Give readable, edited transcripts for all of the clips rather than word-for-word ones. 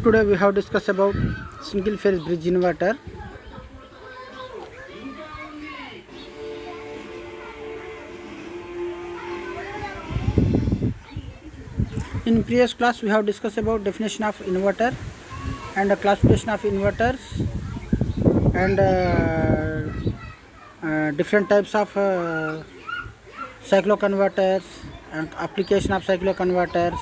Today we have discussed about single phase bridge inverter. In previous class we have discussed about definition of inverter and classification of inverters and different types of cycloconverters and application of cycloconverters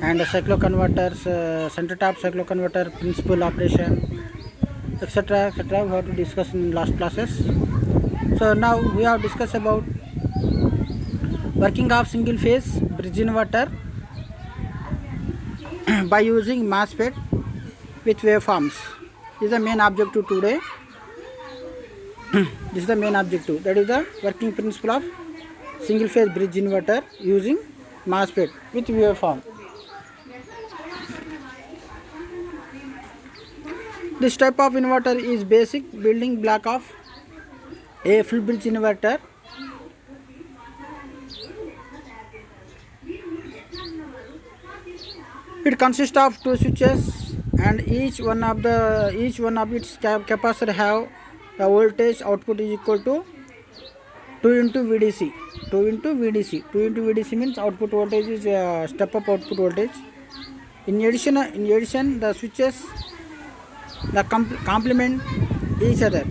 and cycloconverters, center tap cycloconverter principal operation, etc. etc. We have to discuss in last classes. So now we have discussed about working of single phase bridge inverter by using MOSFET with waveforms. This is the main objective today. This is the main objective, that is the working principle of single phase bridge inverter using MOSFET with waveform. This type of inverter is basic building block of a full bridge inverter. It consists of two switches and each one of its capacitor have the voltage output is equal to 2 into VDC. 2 into VDC means output voltage is step up output voltage. In addition the switches complement each other.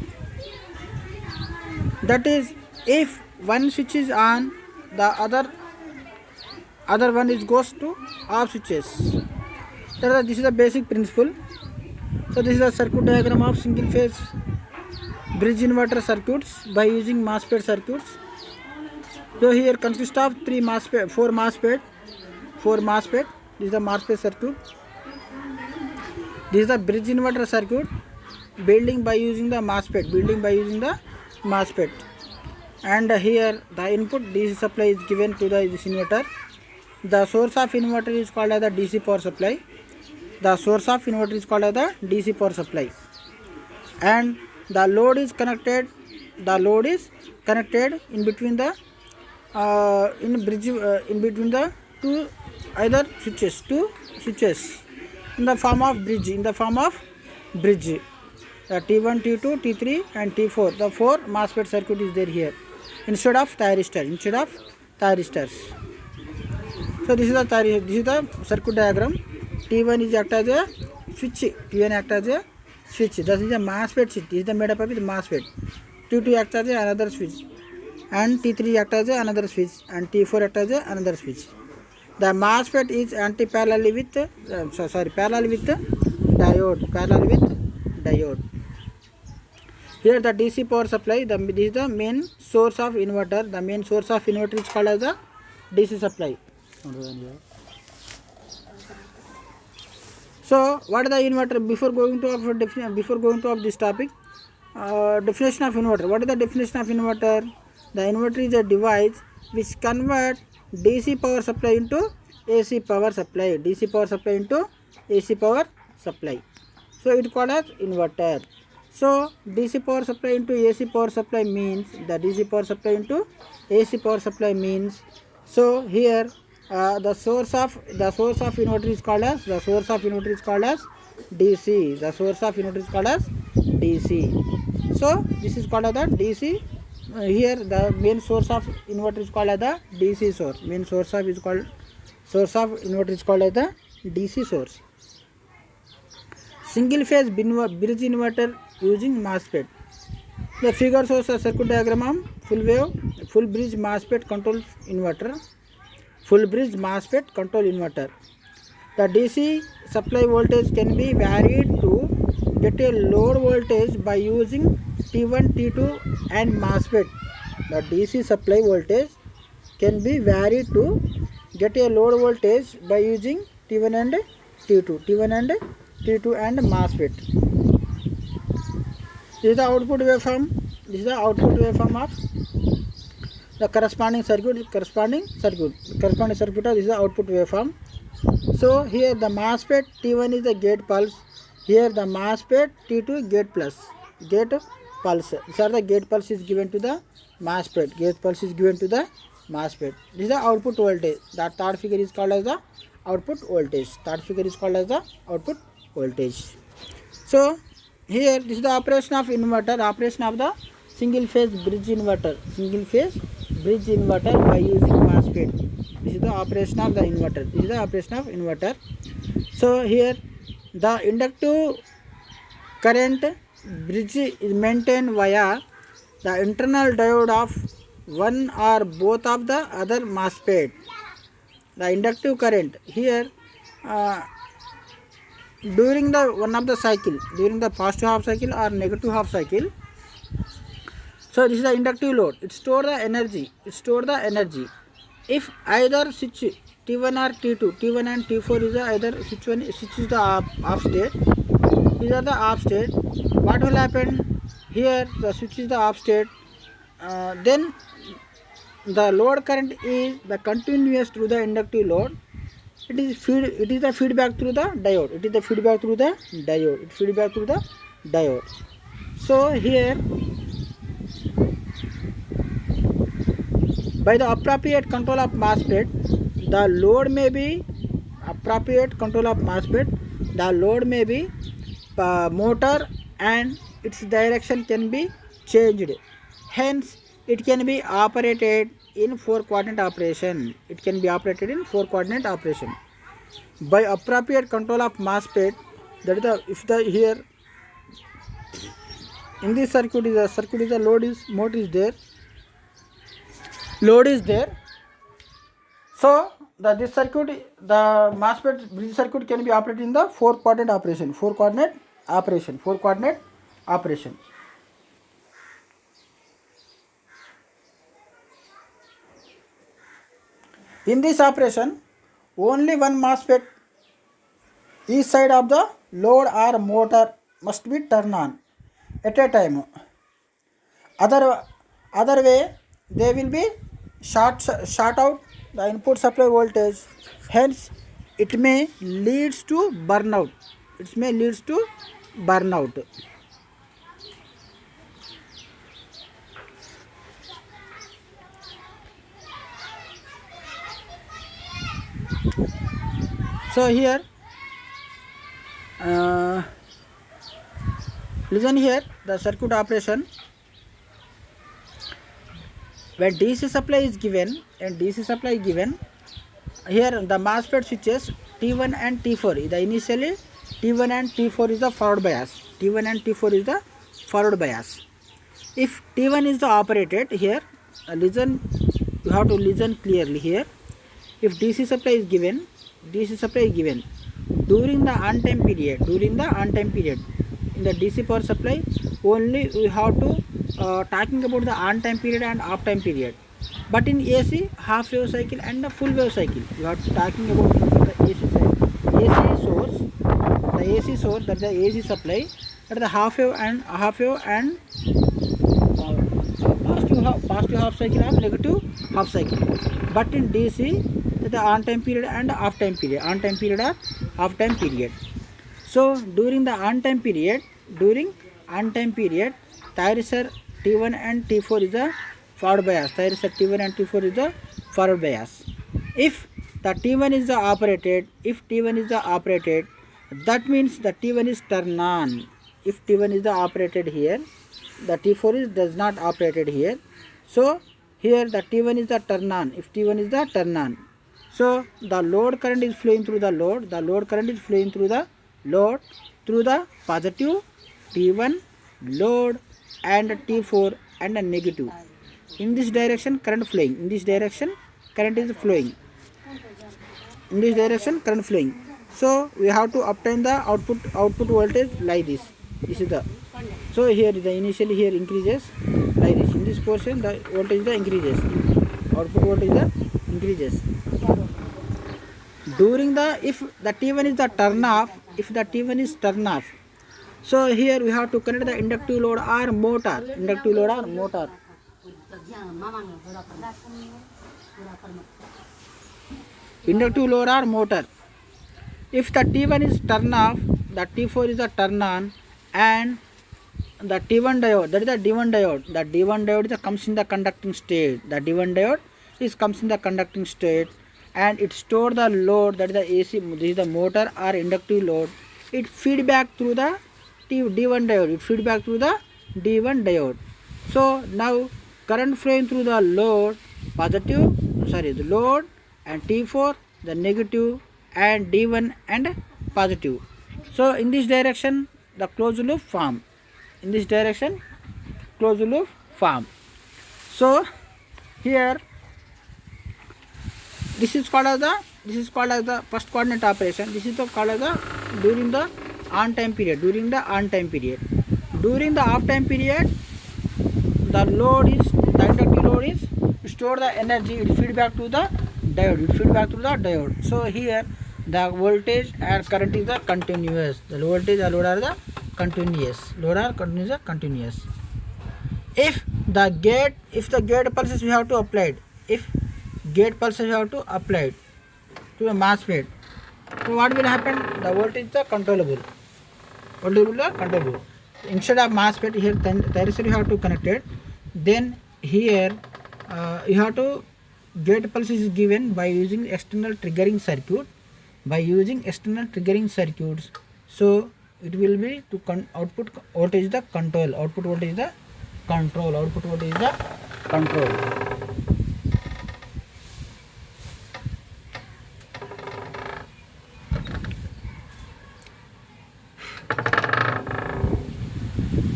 That is, if one switch is on, the other one is goes to off switches. This is the basic principle. So this is the circuit diagram of single phase bridge inverter circuits by using MOSFET circuits. So here consists of four MOSFET. This is the MOSFET circuit. This is the bridge inverter circuit building by using the MOSFET. And here the input DC supply is given to this inverter. The source of inverter is called as the DC power supply. And the load is connected. In between the two either switches. In the form of bridge. T1, T2, T3 and T4. The four MOSFET circuit is there here instead of thyristors. So this is the circuit diagram. T1 is act as a switch. That is a MOSFET switch. This is the made up of with MOSFET. T2 acts as another switch, and T3 acts as another switch, and T4 acts as another switch. The MOSFET is parallel with diode. Here the DC power supply. This is the main source of inverter. The main source of inverter is called as the DC supply. So what is the inverter? Before going to of this topic, definition of inverter. What is the definition of inverter? The inverter is a device which converts DC power supply into AC power supply. So it called as inverter. So DC power supply into AC power supply means so here the source of inverter is called as DC. So this is called as the DC. Here the main source of inverter is called as the DC source. Source of inverter is called as the DC source. Single phase bridge inverter using MOSFET. The figure shows a circuit diagram of full bridge MOSFET control inverter. The DC supply voltage can be varied to get a load voltage by using T1, T2 and MOSFET. The DC supply voltage can be varied to get a load voltage by using T1 and T2 and MOSFET. This is the output waveform. Of the corresponding circuit. This is the output waveform. So here the MOSFET T1 is the gate pulse. Here the MOSFET T2 gate pulse. These are the gate pulse is given to the MOSFET. This is the output voltage. That third figure is called as the output voltage. voltage. So here this is the operation of inverter, operation of the single phase bridge inverter, by using MOSFET. This is the operation of the inverter. So here the inductive current bridge is maintained via the internal diode of one or both of the other MOSFET. The inductive current here during the one of the cycle, during the positive half cycle or negative half cycle. So this is the inductive load. It store the energy. If either switch T1 or T2 and T4 is the either switch is the off state. These are the off state. What will happen here? The switch is the off state. Then the load current is the continuous through the inductive load. It is the feedback through the diode. So here by the appropriate control of MOSFET, the load may be motor and its direction can be changed. Hence it can be operated in 4-quadrant operation. By appropriate control of MOSFET, that is the here in this circuit is the load is there. So this circuit, the MOSFET bridge circuit can be operated in the 4-quadrant operation. In this operation, only one MOSFET each side of the load or motor must be turned on at a time. Other way, they will be short out the input supply voltage. Hence, it may leads to burnout. So here, listen here the circuit operation. When DC supply is given, here the MOSFET switches T1 and T4. Initially T1 and T4 is the forward bias. If T1 is the operated, here listen, you have to listen clearly here. If DC supply is given during the on time period, in the DC power supply, only we have to talking about the on time period and off time period. But in AC, half wave cycle and the full wave cycle, you are talking about the AC side. AC source, that is the AC supply, that is the half wave and positive half cycle and negative half cycle. But in DC, the on time period and off time period, So during the on time period, thyristor T1 and T4 is the forward bias. If the T1 is the operated, that means the T1 is turned on. If T1 is the operated here, the T4 is does not operated here. So here the T1 is the turn on. If T1 is the turn on, so the load current is flowing through the load. Through the positive T1 load and T4 and a negative. In this direction current flowing. In this direction current is flowing. So we have to obtain the output voltage like this. This is the, so here the initially here increases like this. In this portion the voltage the increases, output voltage increases. During the, if the T1 is the turn off, so here we have to connect the inductive load or motor. If the T1 is turn off, the T4 is the turn on, and the T1 diode, that is the D1 diode. The D1 diode comes in the conducting state. And it store the load, that is the AC, this is the motor or inductive load, it feedback through the D1 diode. It feedback through the D1 diode. So now current flowing through the load the load and T4 the negative and D1 and positive. So in this direction the closed loop form. In this direction closed loop form. So here this is called as the first coordinate operation. This is called as the during the on time period. During the off time period, the inductive load is store the energy. It feedback to the diode. So here the voltage and current is the continuous. The voltage and load are the continuous. If the gate pulses we have to apply it. To a MOSFET. So what will happen? The voltage is controllable. Instead of MOSFET, here thyristor you have to connect it. Then here you have to gate pulse is given by using external triggering circuits. So it will be to output voltage the control. Output voltage the control.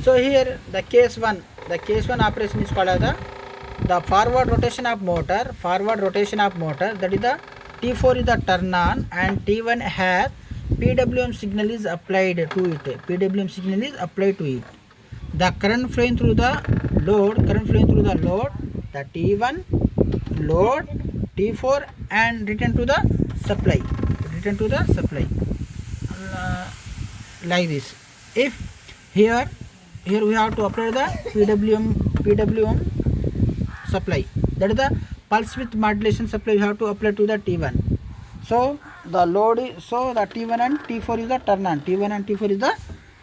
So here the case 1 operation is called as the forward rotation of motor. That is the T4 is the turn on and T1 has PWM signal is applied to it. The current flowing through the load, the T1 load, T4 and return to the supply. Like this. If here we have to apply the PWM supply. That is the pulse width modulation supply we have to apply to the T1. So the T1 and T4 is the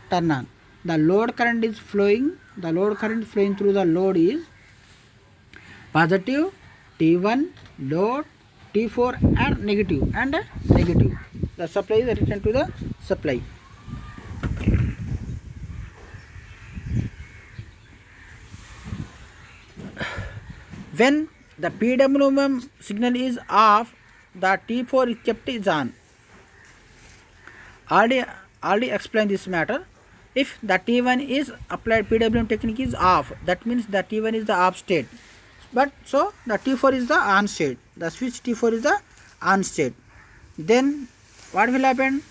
turn on. The load current is flowing. Through the load is positive, T1 load, T4 and negative. The supply is returned to the supply. When the PWM signal is off, the T4 is kept on. Already explained this matter. If the T1 is applied, PWM technique is off. That means the T1 is the off state. But so the T4 is the on state. The switch T4 is the on state. Then what will happen?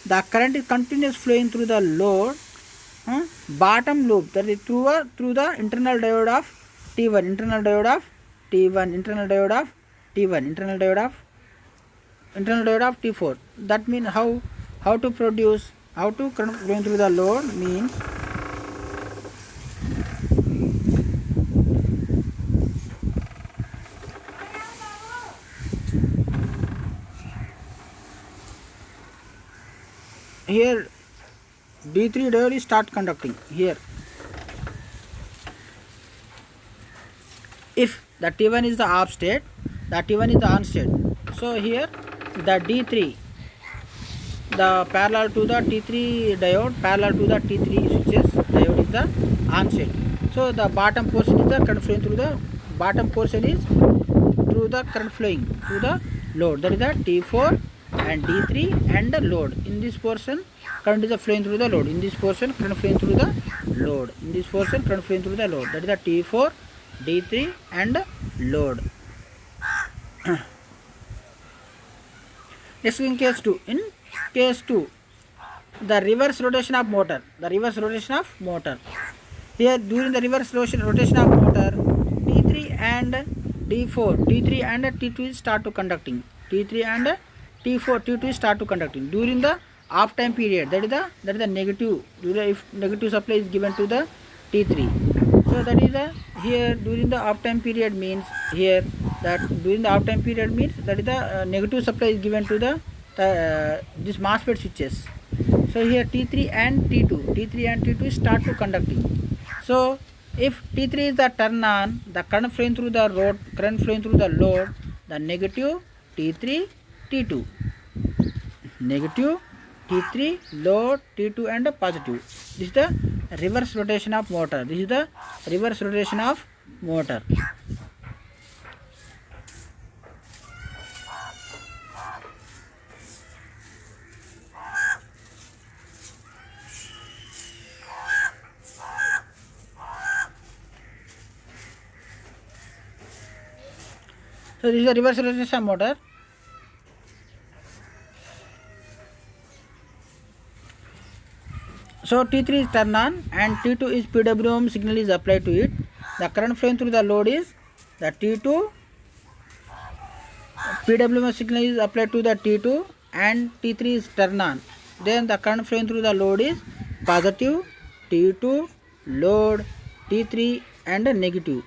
The current is continuous flowing through the load. Bottom loop, that is through the internal diode of T1, internal diode of T4. That means how to produce, how to current going through the load means here D3 diode start conducting here. If the T1 is the off state, the T1 is the on state. So here the D3, the parallel to the T3 diode, parallel to the T3 switches diode is the on state. So the bottom portion is the current flowing through the current flowing through the load. That is the T4 and D3 and the load. In this portion current is flowing through the load. In this portion current flowing through the load. That is the T4, D3 and load. Next in case 2. In case 2, the reverse rotation of motor. Here during the reverse rotation of motor, T3 and T4, T3 and T2 start to conducting. T3 start to conducting during the off time period. That is the negative. If negative supply is given to the T3. So that is here during the off time period means that is the negative supply is given to the this MOSFET switches. So here T3 and T2 start to conducting. So if T3 is the turn on, the current flowing through the load, the negative T3, T2, negative T3 load, T2 and positive. This is the reverse rotation of motor. This is the reverse rotation of motor. So this is the reverse rotation of motor. So T3 is turn on and T2 is PWM signal is applied to it. The current flowing through the load is the T2, PWM signal is applied to the T2 and T3 is turn on. Then the current flowing through the load is positive, T2, load, T3 and negative.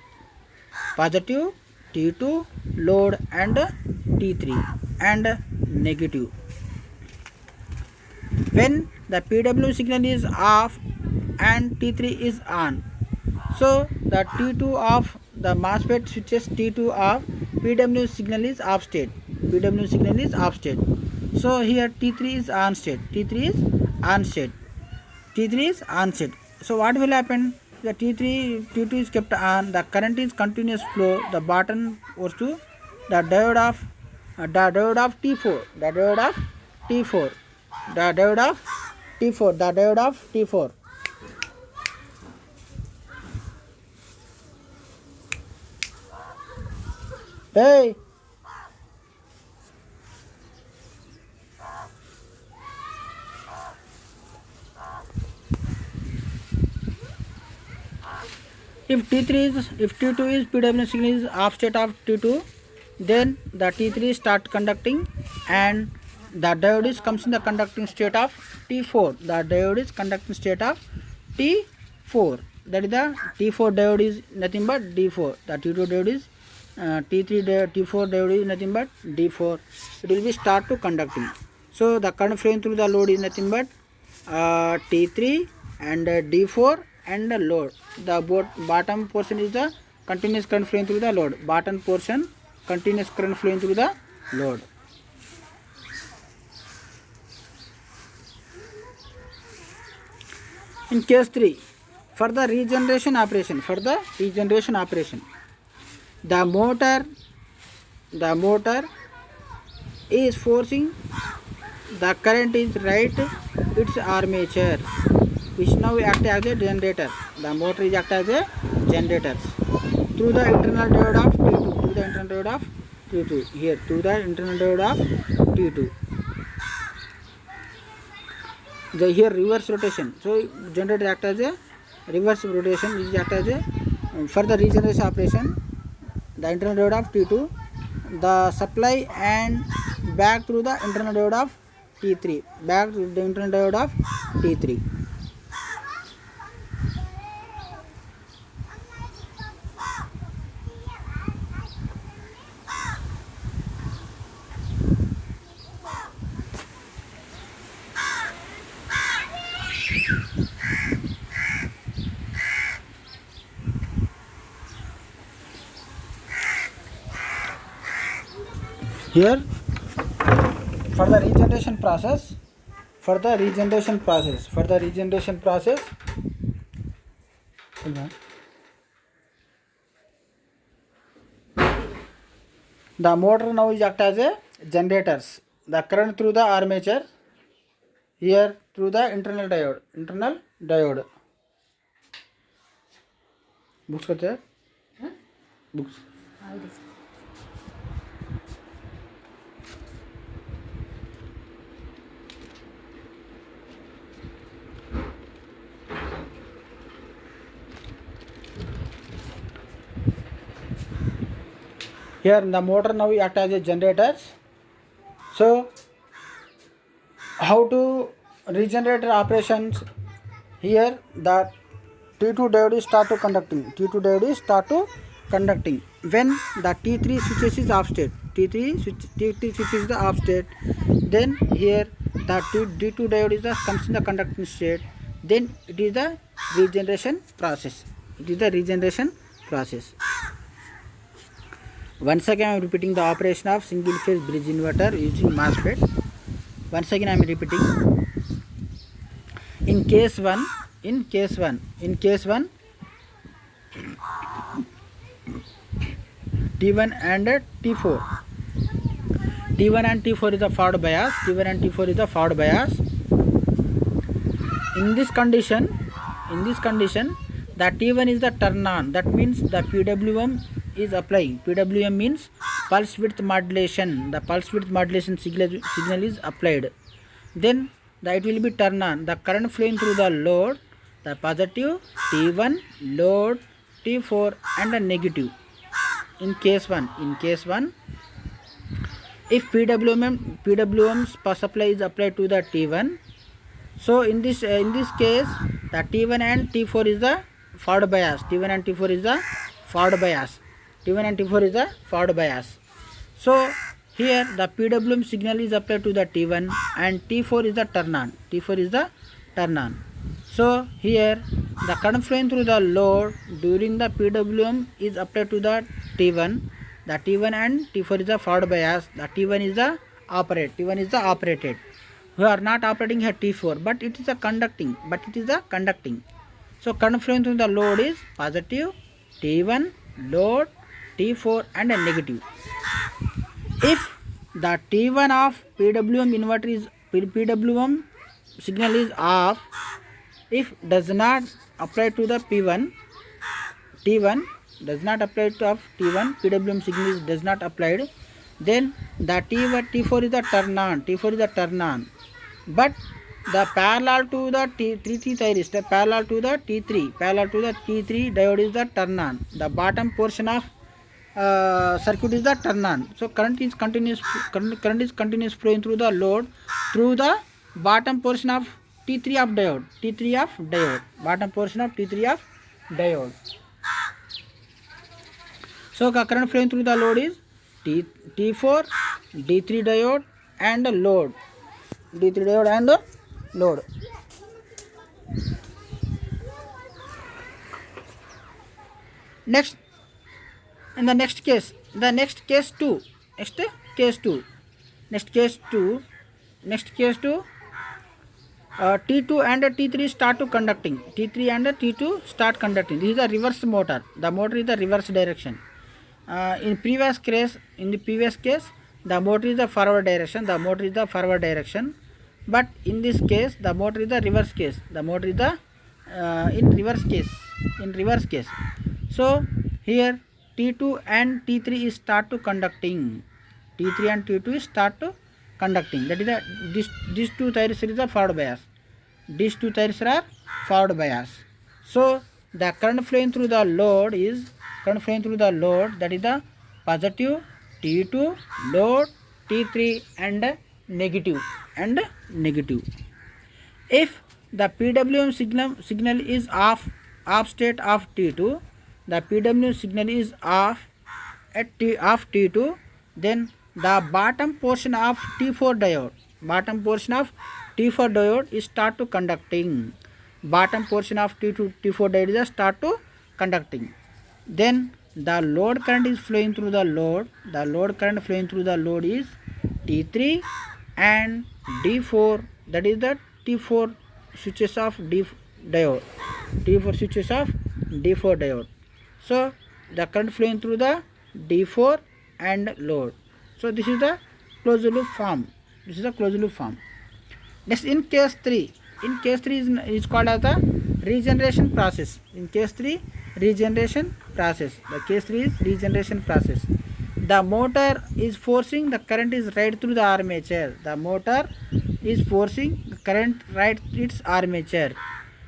Positive, T2, load and T3 and negative. When the PWM signal is off and T3 is on, so the T2 off, the MOSFET switches T2 off, PWM signal is off state. PWM signal is off state. So here T3 is on state. T3 is on state. T3 is on state. So what will happen? The T2 is kept on. The current is continuous flow. The button goes to the diode of T4. The diode of T4. The diode of T4. The diode of T4. Hey. If T2 is PWM signal is off state of T2, then the T3 start conducting and the diode is comes in the conducting state of T4. The diode is conducting state of T4. That is the T4 diode is nothing but D4. The T2 diode is T3 diode, T4 diode is nothing but D4. It will be start to conducting. So the current flowing through the load is nothing but T3 and D4 and the load. The bottom portion is the continuous current flowing through the load. Bottom portion continuous current flowing through the load. In case 3, for the regeneration operation, the motor is forcing the current is right its armature, which now act as a generator. The motor is act as a generator through the internal diode of T2. Through the internal diode of T2. Here through the internal diode of T2. The here reverse rotation. So generator act as a reverse rotation. Is act as a for the regeneration operation. The internal diode of T2, the supply and back through the internal diode of T3. Back to the internal diode of T3. Here for the regeneration process, the motor now is act as a generators. The current through the armature, here through the internal diode. Books करते हैं? Books. Here the motor now act as a generators. So how to regenerator operations? Here the T2 diode is start to conducting. When the T3 switches is off state. T3 switches is the off state. Then here the D2 diode is the comes in the conducting state. Then it is the regeneration process. Once again I am repeating the operation of single phase bridge inverter using MOSFET. Once again I am repeating. in case 1, in case 1, in case 1, T1 and T4. T1 and T4 is the forward bias. T1 and T4 is the forward bias. In this condition, the T1 is the turn on. That means the PWM is applying. PWM means pulse width modulation. The pulse width modulation signal is applied. Then it will be turn on. The current flowing through the load, the positive T1, load T4 and a negative. In case 1, if PWM's power supply is applied to the T1, so in this case the T1 and T4 is the forward bias. T1 and T4 is the forward bias. T1 and T4 is the forward bias. So here the PWM signal is applied to the T1 and T4 is the turn on. T4 is the turn on. So here the current flowing through the load during the PWM is applied to the T1. The T1 and T4 is the forward bias. The T1 is the operated. T1 is the operated. We are not operating at T4, but it is a conducting. So current flowing through the load is positive T1, load T4 and a negative. If the T1 of PWM inverter is PWM signal is off, if does not apply to the T1 does not apply to of T1, PWM signal does not applied, then the T4 is the turn on. T4 is the turn on. But the parallel to the T3 thyris, the parallel to the T3 diode is the turn on. The bottom portion of circuit is the turn on. So current is continuous flowing through the load through the bottom portion of T3 of diode. Bottom portion of T3 of diode. So current flowing through the load is T4, D3 diode and load. Next, in the next case 2. T2 and T3 start to conducting. T3 and T2 start conducting. This is a reverse motor. The motor is the reverse direction. In the previous case, the motor is the forward direction. But in this case, the motor is the reverse case. In reverse case. So here T2 and T3 is start to conducting. T3 and T2 start to conducting. That is these two thyris is the forward bias. These two thyris are forward bias. So the current flowing through the load that is the positive T2, load T3 and negative. If the PWM signal is off state of T2, the PWM signal is off at T2, then the bottom portion of T4 diode is start to conducting. Bottom portion of T4 diode is start to conducting. Then the load current is flowing through the load. The load current flowing through the load is T3 and D4. That is the T4 switches of diode. So the current flowing through the D4 and load. So this is the closed loop form. Next, in case 3 is called as the regeneration process. The case 3 is regeneration process. The motor is forcing the current is right through the armature.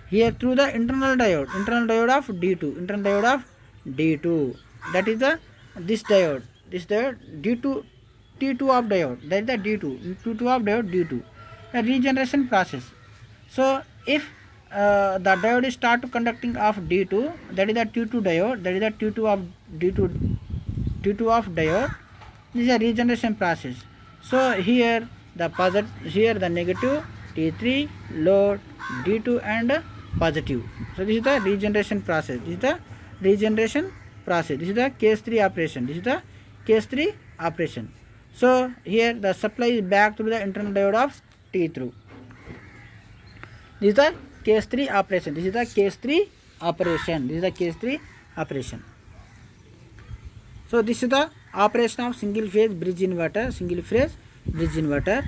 Here through the internal diode of D2. That is this diode D2 T2 of diode. That is the T2 of diode D2. A regeneration process. So if the diode is start to conducting of D2, that is the T2 diode. That is the T2 of diode. This is a regeneration process. So here the negative T3, load D2 and positive. So this is the regeneration process. This is the case 3 operation. So here the supply is back through the internal diode of T3. This is the case 3 operation. This is the case 3 operation. This is the case 3 operation. So this is the operation of single phase bridge inverter. Single phase bridge inverter.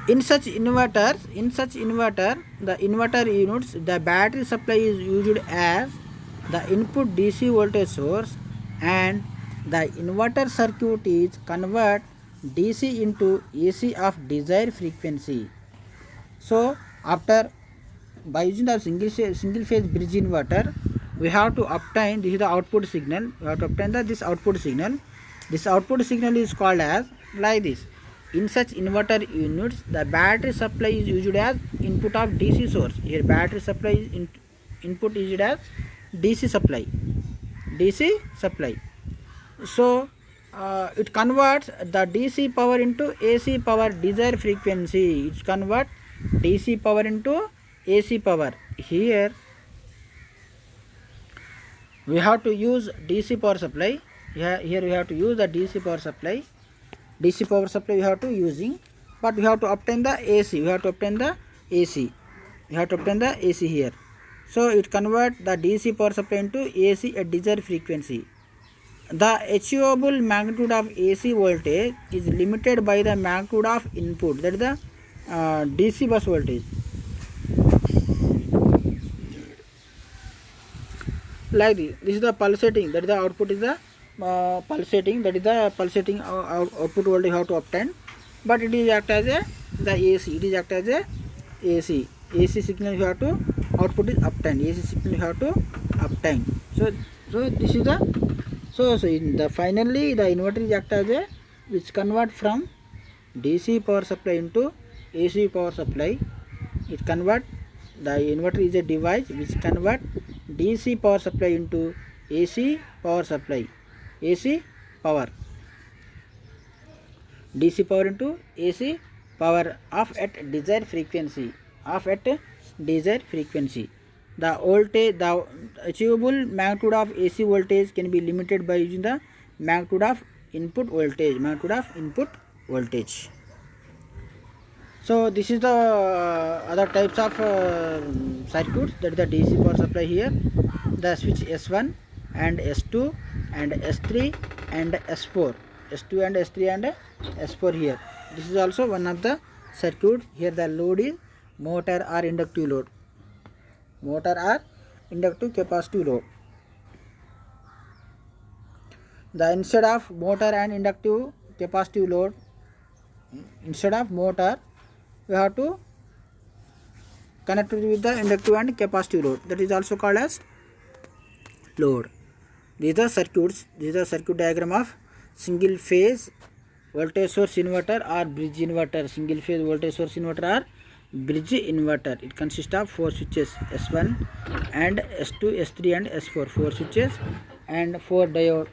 In such inverter, the inverter units, the battery supply is used as the input DC voltage source, and the inverter circuit is convert DC into AC of desired frequency. So after by using the single phase bridge inverter, we have to obtain, this is the output signal, we have to obtain this output signal. This output signal is called as like this. In such inverter units, the battery supply is used as input of DC source. Here battery supply is input is used as DC supply. So it converts the DC power into AC power desired frequency. It converts DC power into AC power. Here we have to use DC power supply. Here we have to use the DC power supply. DC power supply we have to using, but we have to obtain the AC. We have to obtain the AC. We have to obtain the AC here. So it convert the DC power supply into AC at desired frequency. The achievable magnitude of AC voltage is limited by the magnitude of input, that is the DC bus voltage. Like this is the pulsating, that is the output is the pulsating, that is the pulsating output voltage you have to obtain, but it is act as the AC. It is act as AC signal you have to output is obtained. AC signal you have to obtain. So this is the so in the finally the inverter is act as which convert from DC power supply into AC power supply. It convert, the inverter is a device which convert DC power supply into AC power supply. AC power, DC power into AC power of at desired frequency. The voltage, the achievable magnitude of AC voltage can be limited by using the magnitude of input voltage. So this is the other types of circuits, that is the DC power supply. Here the switch S1 and S2 and S3 and S4, S2 and S3 and S4 here. This is also one of the circuit. Here the load is motor or inductive load, motor or inductive capacitive load. The instead of motor and inductive capacitive load, instead of motor we have to connect it with the inductive and capacitive load, that is also called as load. These are circuits. This is the circuit diagram of single phase voltage source inverter or bridge inverter. Single phase voltage source inverter or bridge inverter. It consists of 4 switches, S1 and S2, S3 and S4. 4 switches and 4 diode.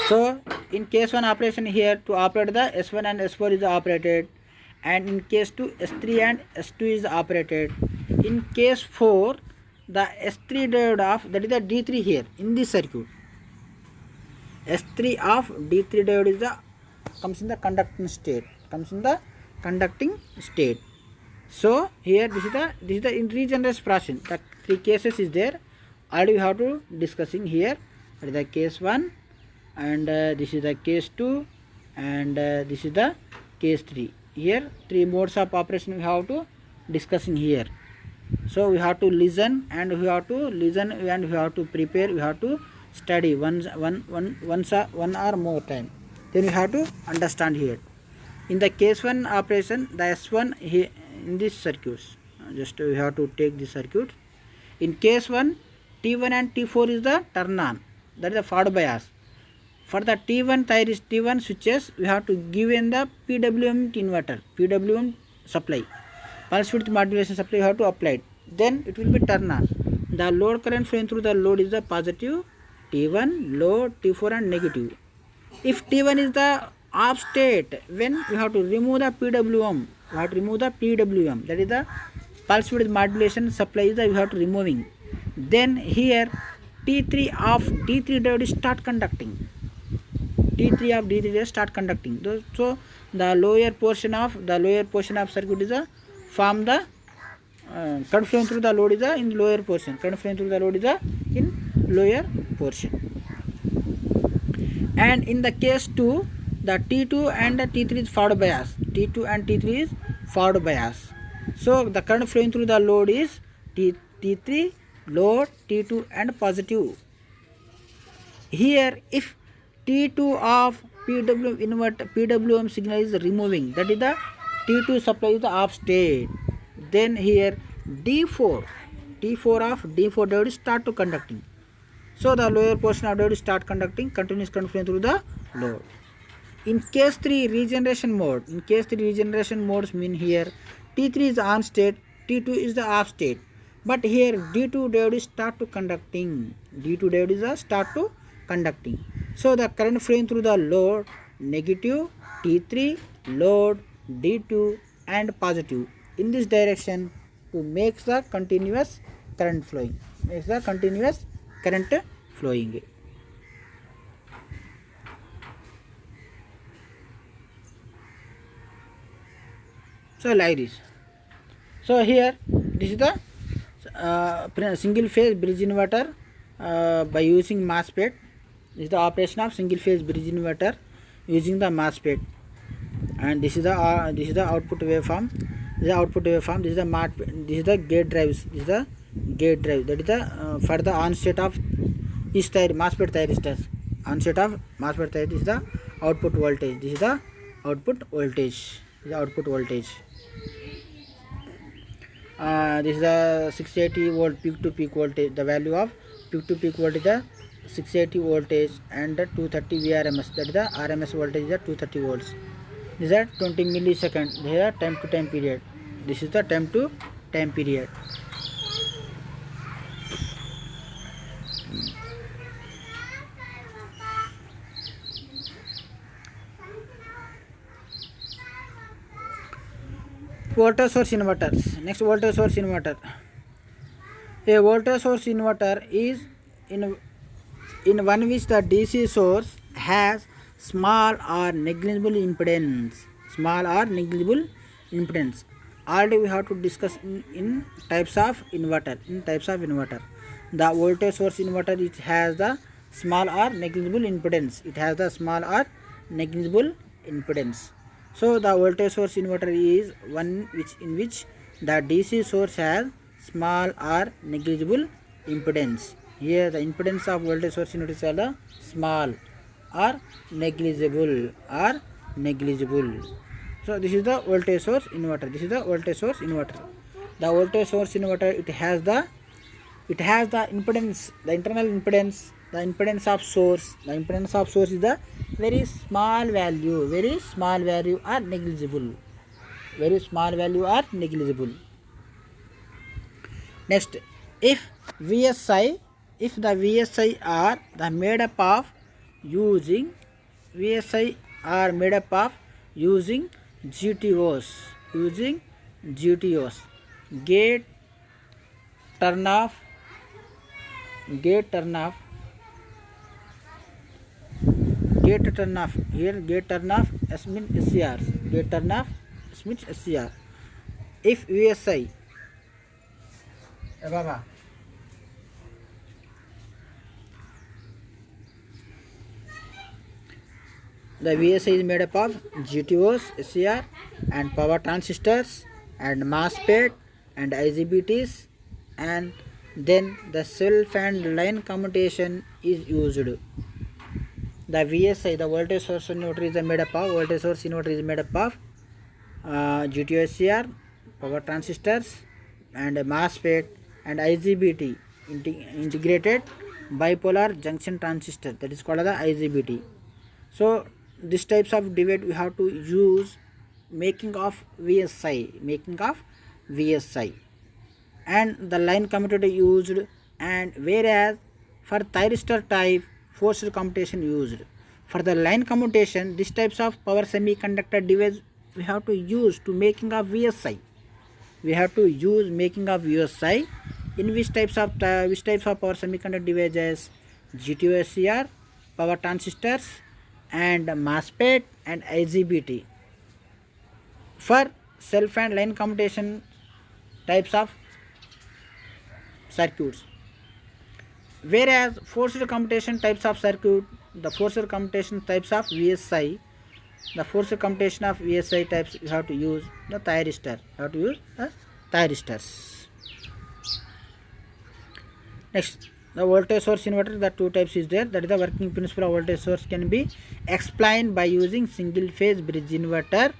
So in case 1 operation, here to operate the S1 and S4 is operated, and in case 2 S3 and S2 is operated. In case 4 the S3 diode of, that is the D3 here in this circuit. S3 of D3 diode is the comes in the conducting state. So here this is the in regeneration process. The 3 cases is there. Already we have to discussing here. That is the case 1, and this is the case 2, and this is the case 3. Here 3 modes of operation we have to discussing here. So we have to listen, and we have to prepare, we have to study one or more time, then you have to understand here. In the case 1 operation, the S1 here in this circuits, just we have to take this circuit. In case 1, T1 and T4 is the turn on, that is the forward bias. For the T1 switches, we have to give in the PWM inverter, PWM supply, pulse width modulation supply, you have to apply it. Then it will be turn on. The load current flowing through the load is the positive T1, low T4 and negative. If T1 is the off state, when we have to remove the PWM, that is the pulse width modulation supply is the we have to removing. Then here T3 of D3 diode start conducting. T3 of D3 diode start conducting. So the lower portion of circuit is a form the current flowing through the load is a in lower portion. Current flowing through the load is a in lower portion. And in the case 2, the T2 and the T3 is forward bias. T2 and T3 is forward bias. So the current flowing through the load is T3, load, T2 and positive. Here if T2 of PWM signal is removing, that is the T2 supply is the off state. Then here T4 of D4 diode start to conducting. So the lower portion of diode start conducting, continuous current flowing through the load. In case 3 regeneration mode, modes mean here T3 is on state, T2 is the off state. But here D2 diode is start to conducting. So the current flowing through the load negative, T3, load, D2 and positive in this direction to make the continuous current flowing. So like this. So here this is the single phase bridge inverter by using MOSFET. This is the operation of single phase bridge inverter using the MOSFET. And this is the output waveform. This is the gate drives. That is the for the on state of each MOSFET thyristors. On state of MOSFET thyristor is the output voltage. This is the output voltage. This is the 680 volt peak to peak voltage. The value of peak to peak voltage is the 680 voltage and the 230 VRMS. That is the RMS voltage is the 230 volts. This is 20 milliseconds. This is the time to time period. This is the time to time period. Voltage source inverters. Next, voltage source inverter. A voltage source inverter is in one which the DC source has small or negligible impedance. Already we have to discuss in types of inverter. The voltage source inverter, it has the small or negligible impedance. So the voltage source inverter is one in which the DC source has small or negligible impedance. Here the impedance of voltage source inverter is the small or negligible. So this is the voltage source inverter. The voltage source inverter, it has the impedance, the internal impedance, the impedance of source. The impedance of source is the very small value or negligible. Next, if the VSI are the made up of using GTOs, gate turn off. Here gate turn off S means SCR. If VSI the VSI is made up of GTOs, SCR and power transistors and MOSFET and IGBTs, and then the self and line commutation is used. The VSI, the voltage source inverter is made up of GTO, SCR, power transistors and MOSFET and IGBT, integrated bipolar junction transistor, that is called the IGBT. So these types of device we have to use making of VSI, and the line commutator used, and whereas for thyristor type forced commutation used. For the line commutation, these types of power semiconductor device we have to use to making of VSI. In which types of power semiconductor devices? GTOSCR, power transistors, and MOSFET and IGBT. For self and line commutation types of circuits. Whereas forced commutation types of circuit, the forced commutation types of VSI, the forced commutation of VSI types, you have to use the thyristor. You have to use the thyristors. Next, the voltage source inverter, the two types is there. That is the working principle of voltage source can be explained by using single phase bridge inverter.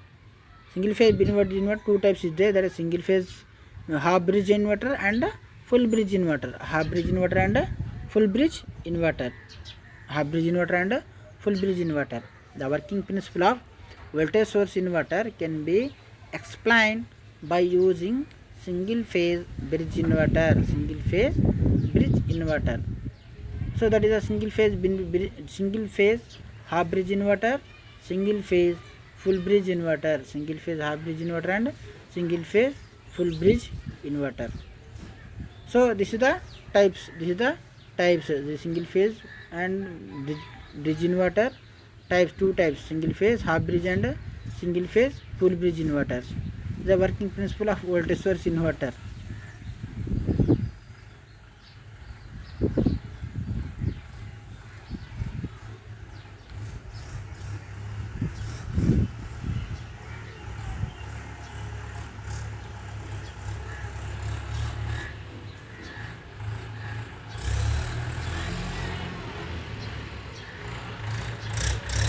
Single phase bridge inverter, two types is there. That is single phase half bridge inverter and full bridge inverter. Half bridge inverter and full bridge inverter. Half bridge inverter and full bridge inverter. The working principle of voltage source inverter can be explained by using single phase bridge inverter. Single phase bridge inverter. So that is a single phase half bridge inverter, single phase full bridge inverter, single phase half bridge inverter and single phase full bridge inverter. So this is the types. The single phase and bridge inverter types, two types, single phase half bridge and single phase full bridge inverters. The working principle of voltage source inverter.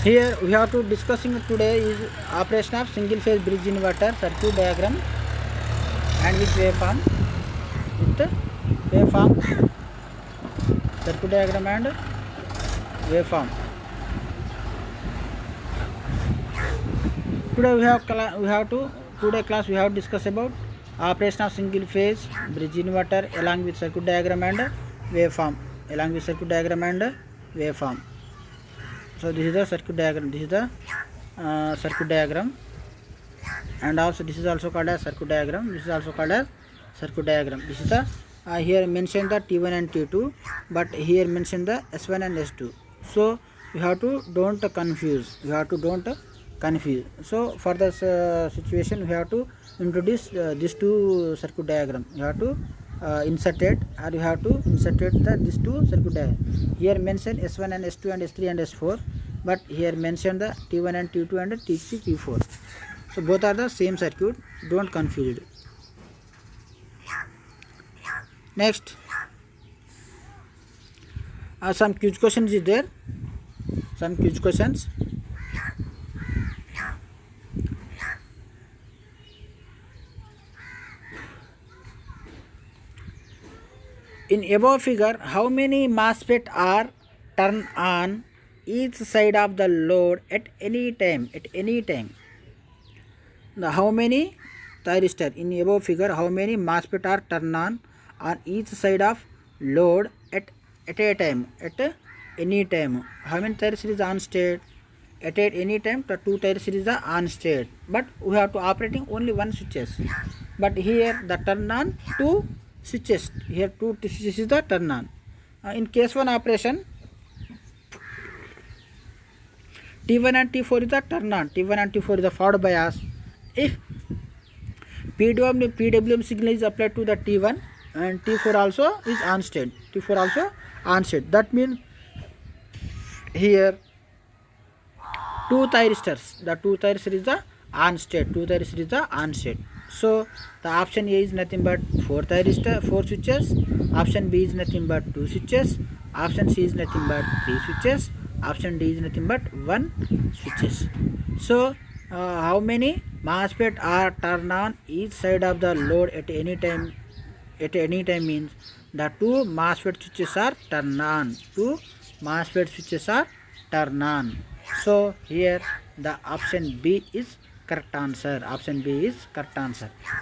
Here we have to discussing today is operation of single phase bridge inverter, circuit diagram and with waveform, circuit diagram and waveform. Today today class we have discussed about operation of single phase bridge inverter along with circuit diagram and waveform. So this is the circuit diagram. This is the circuit diagram, and also this is also called as circuit diagram. This is the here mentioned the T1 and T2, but here mentioned the S1 and S2. So you have to don't confuse. So for this situation, we have to introduce these two circuit diagram. You have to insert it, or you have to insert these two circuit diagram. Here mentioned S1 and S2 and S3 and S4, but here mentioned the T1 and T2 and T3 T4. So both are the same circuit. Don't confuse it. Next, some quiz questions is there. In above figure, how many MOSFET are turned on each side of the load at any time? How many thyristor? In above figure, how many MOSFET are turned on each side of load at a time? At any time. How many thyristor is on state? At any time, the two thyristor is on state. But we have to operating only one switches. But here the turn on two switches. Here two switches is the turn on. In case one operation, T1 and T4 is the turn on. T1 and T4 is the forward bias. If PWM signal is applied to the T1 and T4 also is on state. That means here two thyristors. The two thyristors is the on state. So the option A is nothing but four switches. Option B is nothing but two switches. Option C is nothing but three switches. Option D is nothing but one switches. So how many MOSFET are turned on each side of the load at any time? At any time means the two MOSFET switches are turned on. So here the option B is correct answer.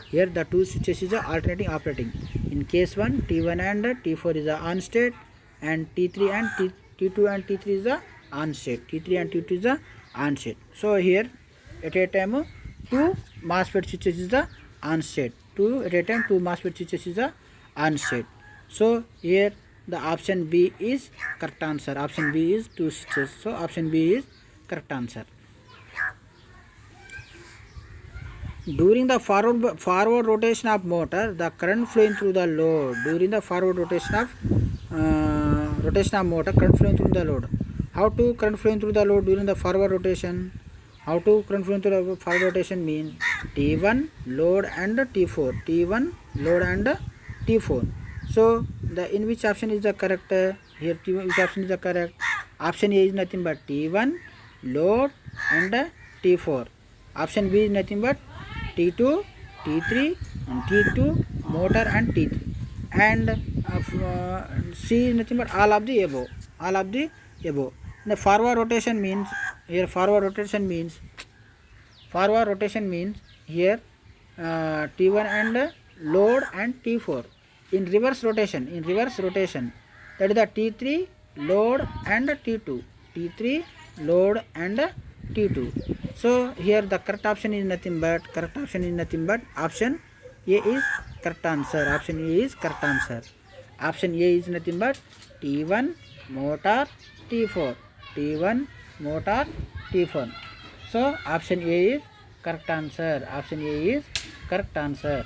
Here the two switches is alternating operating. In case 1, T1 and T4 is on state, and T3 and T2 and T3 is on state. So here at a time two MOSFET switches is on state. Two MOSFET switches is on state. So here the option B is correct answer. Option B is 2 switches. So option B is correct answer. During the forward rotation of motor, the current flowing through the load. During the forward rotation of motor, current flowing through the load. How to current flowing through the load during the forward rotation? How to current flowing through the forward rotation means T1 load and T4. T1 load and T4. So the in which option is the correct? Here which option is the correct? Option A is nothing but T1 load and T4. Option B is nothing but T2, T3 and T2 motor and T3. And C is nothing but all of the above. All of the above. The forward rotation means here here T1 and load and T4. In reverse rotation that is the T3 load and T2. T3 load and T2. So here the correct option is nothing but option A is correct answer. Option A is correct answer. Option A is nothing but T1 motor T4. T1 motor T4. So option A is correct answer. Option A is correct answer.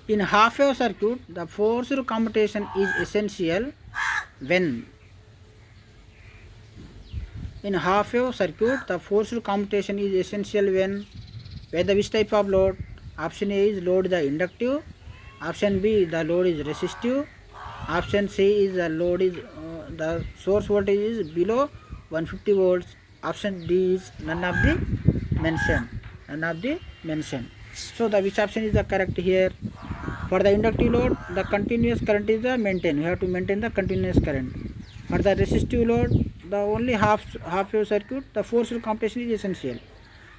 In half-wave circuit, the forced commutation is essential when. In half-wave circuit, the forced commutation is essential when the which type of load? Option A is load the inductive. Option B the load is resistive. Option C is the load is the source voltage is below 150 volts. Option D is none of the mentioned. So the which option is the correct here? For the inductive load, the continuous current is the maintained. We have to maintain the continuous current. For the resistive load, the only half-wave circuit, the forced commutation is essential.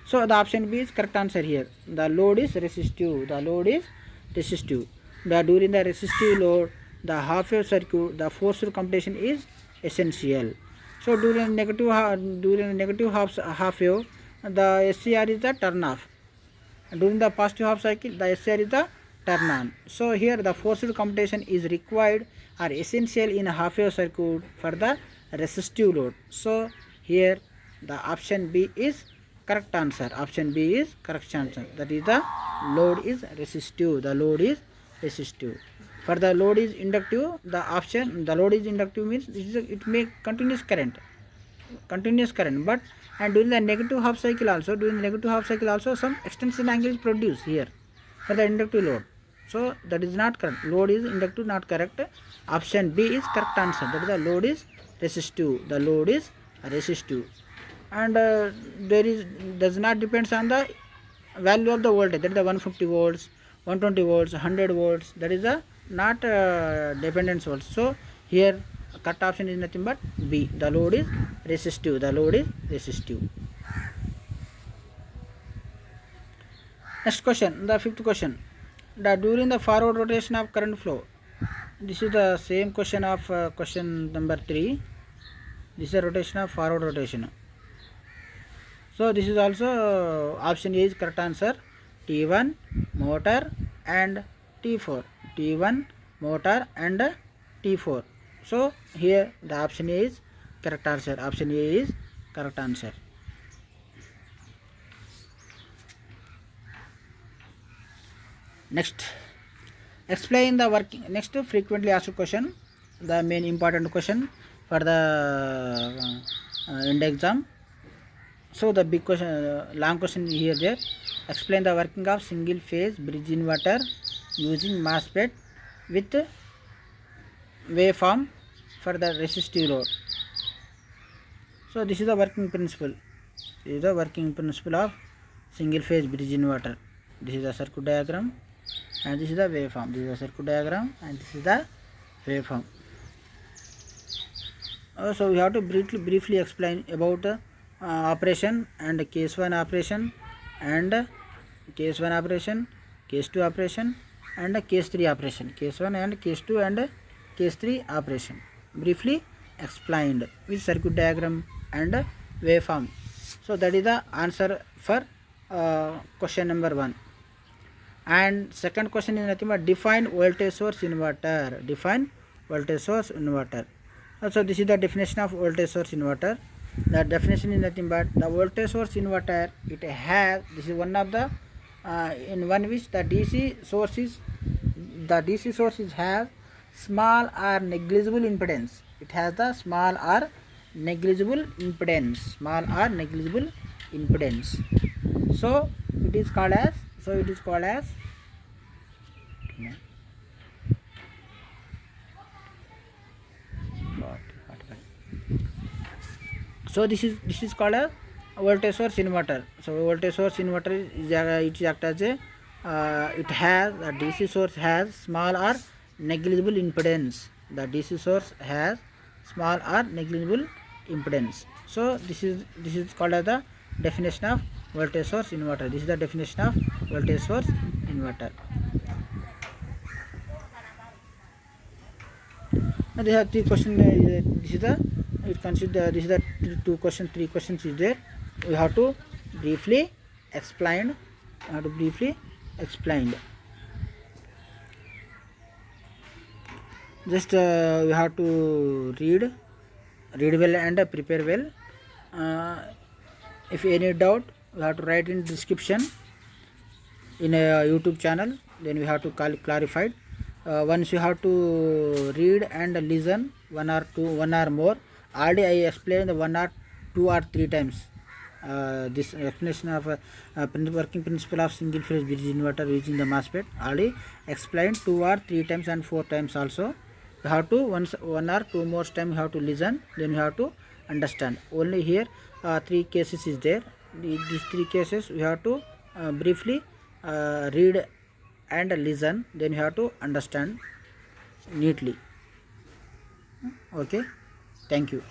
So the option B is correct answer here. The load is resistive. During the resistive load, the half-wave circuit, the forced commutation is essential. So during negative half-wave, the SCR is the turn off. During the positive half cycle, the SCR is the turn on. So here the forced commutation is required or essential in a half-wave circuit for the resistive load. So here the option B is correct answer. Option B is correct answer. That is the load is resistive. For the load is inductive, the load is inductive means it may continuous current. But and during the negative half cycle also, some extension angle is produced here for the inductive load. So that is not correct. Load is inductive, not correct. Option B is correct answer. That is the load is resistive. And does not depends on the value of the voltage. That is the 150 volts, 120 volts, 100 volts. That is the not dependence volts. So here correct option is nothing but B. The load is resistive. Next question, the fifth question. During the forward rotation of current flow, this is the same question of question number 3. This is a rotation of forward rotation. So this is also option A is correct answer. T1 motor and T4. T1 motor and T4. So here the option A is correct answer. Option A is correct answer. Next, explain the working. Next, frequently asked question, the main important question for the end exam. So the big question, long question here there. Explain the working of single phase bridge inverter using MOSFET with waveform for the resistive load. So this is the working principle. This is the working principle of single phase bridge inverter. This is the circuit diagram and this is the waveform. This is the circuit diagram and this is the waveform. So we have to briefly explain about operation and case 1 operation, and case 1 operation, case 2 operation, and case 3 operation. Case 1 and case 2 and case 3 operation briefly explained with circuit diagram and waveform. So that is the answer for question number 1. And second question is nothing but define voltage source inverter. Define voltage source inverter. So this is the definition of voltage source inverter. The definition is nothing but the voltage source inverter, it has, this is one of the in one which the DC sources have small or negligible impedance. It has the small or negligible impedance. So it is called as so this is called a voltage source inverter. So voltage source inverter is it act as a it has the DC source has small or negligible impedance. The DC source has small or negligible impedance. So this is called as the definition of voltage source inverter. This is the definition of voltage source inverter. Now they have three questions. This is the two questions, three questions is there. We have to briefly explain. Just we have to read well and prepare well. If any doubt, we have to write in description in a YouTube channel. Then we have to clarify. Once you have to read and listen one or more. Already I explained 1 or 2 or 3 times this explanation of working principle of single phase bridge inverter using the MOSFET. Already explained 2 or 3 times and 4 times also. You have to 1 or 2 more time you have to listen, then you have to understand. Only here 3 cases is there. These 3 cases we have to briefly read and listen, then you have to understand neatly. Okay, thank you.